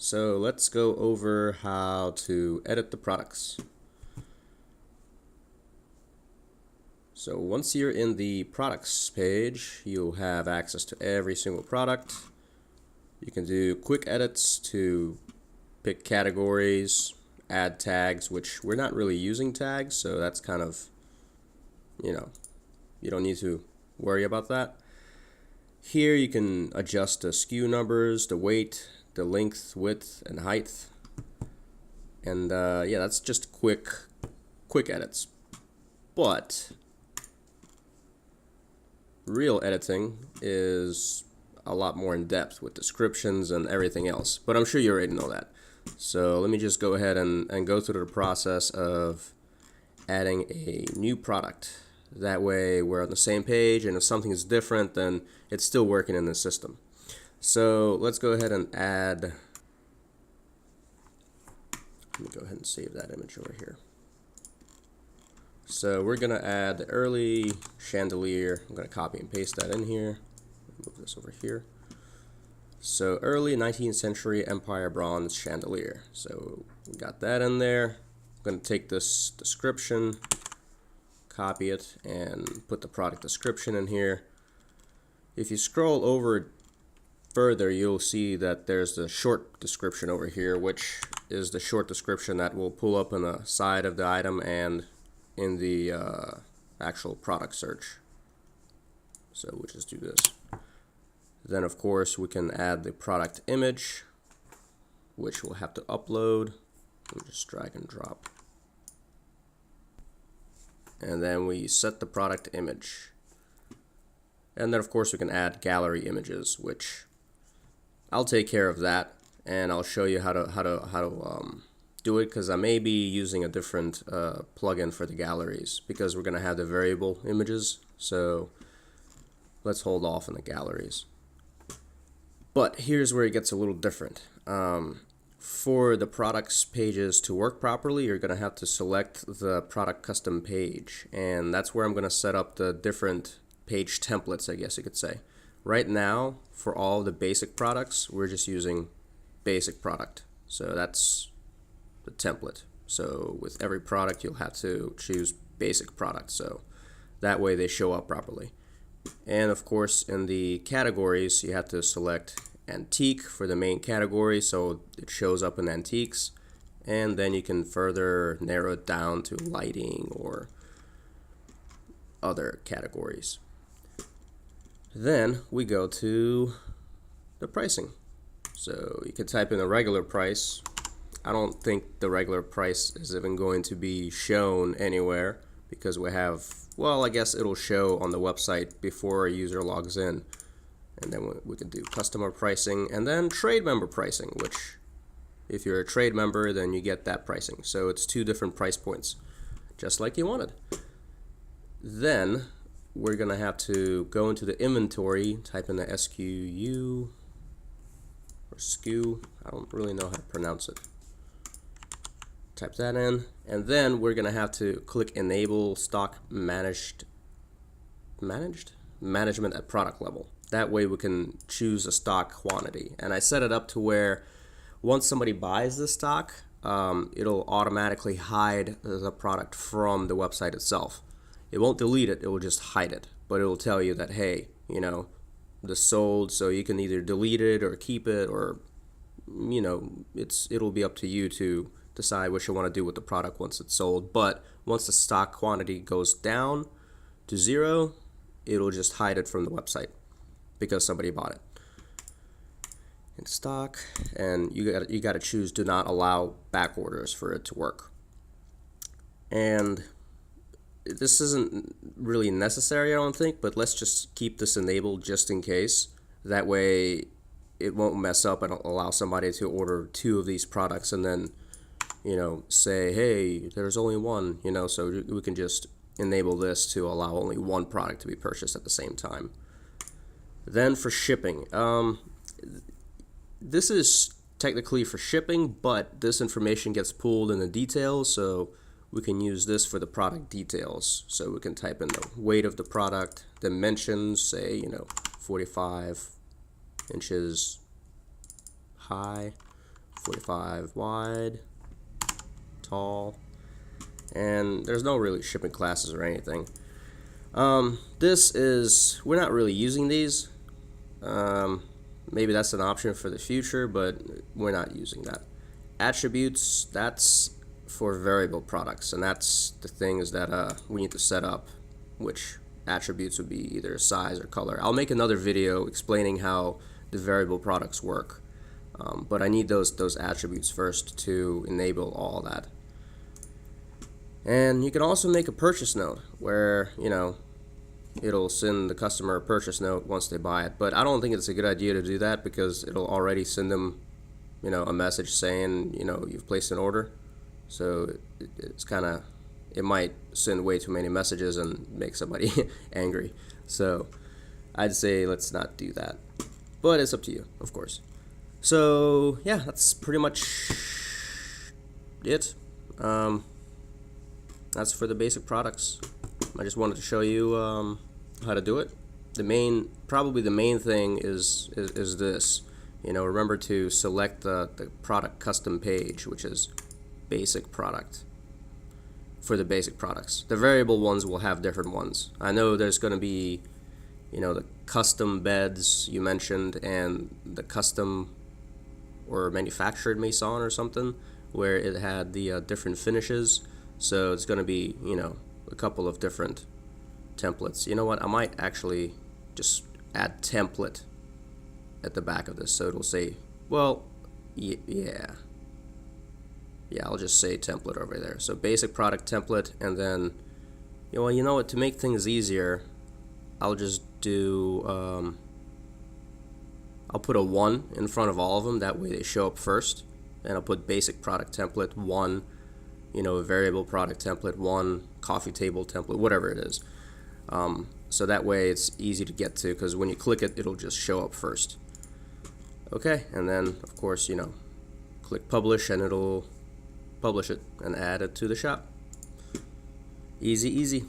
So let's go over how to edit the products. So once you're in the products page, you'll have access to every single product. You can do quick edits to pick categories, add tags, which we're not really using tags, so that's kind of, you don't need to worry about that. Here you can adjust the SKU numbers, the weight, the length, width, and height. And yeah, that's just quick edits. But real editing is a lot more in depth with descriptions and everything else. But I'm sure you already know that. So let me just go ahead and go through the process of adding a new product. That way we're on the same page, and if something is different, then it's still working in the system. So let's go ahead and add, let me go ahead and save that image over here. So we're going to add the early chandelier. I'm going to copy and paste that in here. Move this over here. So early 19th century Empire bronze chandelier. So we got that in there. I'm going to take this description, copy it, and put the product description in here. If you scroll over further, you'll see that there's the short description over here, which is the short description that will pull up on the side of the item and in the actual product search. So we'll just do this. Then of course we can add the product image, which we'll have to upload. We'll just drag and drop. And then we set the product image. And then of course we can add gallery images, which I'll take care of that, and I'll show you how to do it, because I may be using a different plugin for the galleries, because we're going to have the variable images. So let's hold off on the galleries. But here's where it gets a little different. For the products pages to work properly, you're going to have to select the product custom page, and that's where I'm going to set up the different page templates, I guess you could say. Right now, for all the basic products, we're just using basic product. So that's the template. So with every product, you'll have to choose basic product, so that way they show up properly. And of course, in the categories, you have to select antique for the main category, so it shows up in antiques, and then you can further narrow it down to lighting or other categories. Then we go to the pricing. So you can type in a regular price. I don't think the regular price is even going to be shown anywhere, because we have, well, I guess it'll show on the website before a user logs in. And then we can do customer pricing, and then trade member pricing, which if you're a trade member, then you get that pricing. So it's two different price points, just like you wanted. Then we're going to have to go into the inventory, type in the SKU or SKU, I don't really know how to pronounce it. Type that in, and then we're going to have to click enable stock management at product level. That way we can choose a stock quantity. And I set it up to where once somebody buys the stock, it'll automatically hide the product from the website itself. It won't delete it, it will just hide it. But it will tell you that, hey, this sold, so you can either delete it or keep it, or, it'll be up to you to decide what you want to do with the product once it's sold. But once the stock quantity goes down to 0, it'll just hide it from the website because somebody bought it. In stock, and you got to choose do not allow back orders for it to work. And this isn't really necessary, I don't think, but let's just keep this enabled just in case. That way it won't mess up and allow somebody to order 2 of these products and then say, hey, there's only one, so we can just enable this to allow only one product to be purchased at the same time. Then for shipping, this is technically for shipping, but this information gets pulled in the details, so we can use this for the product details. So we can type in the weight of the product, dimensions, say 45 inches high, 45 wide, tall, and there's no really shipping classes or anything. We're not really using these. Maybe that's an option for the future, but we're not using that. Attributes, that's for variable products, and that's the things that we need to set up, which attributes would be either size or color. I'll make another video explaining how the variable products work, but I need those attributes first to enable all that. And you can also make a purchase note where, you know, it'll send the customer a purchase note once they buy it. But I don't think it's a good idea to do that because it'll already send them, you know, a message saying, you know, you've placed an order. So it's kind of, it might send way too many messages and make somebody angry. So I'd say let's not do that. But it's up to you, of course. So yeah, that's pretty much it. That's for the basic products. I just wanted to show you how to do it. Probably the main thing is this. You know, remember to select the product custom page, which is basic product, for the basic products. The variable ones will have different ones. I know there's going to be, you know, the custom beds you mentioned and the custom or manufactured maison or something, where it had the different finishes. So it's going to be, you know, a couple of different templates. You know what, I might actually just add template at the back of this, so it'll say, well, yeah, I'll just say template over there. So basic product template, and then, you know what, to make things easier, I'll just do I'll put a 1 in front of all of them, that way they show up first. And I'll put basic product template 1, you know, variable product template 1, coffee table template, whatever it is. So that way it's easy to get to, because when you click it, it'll just show up first. Okay, and then of course, you know, click publish and it'll publish it and add it to the shop. Easy, easy.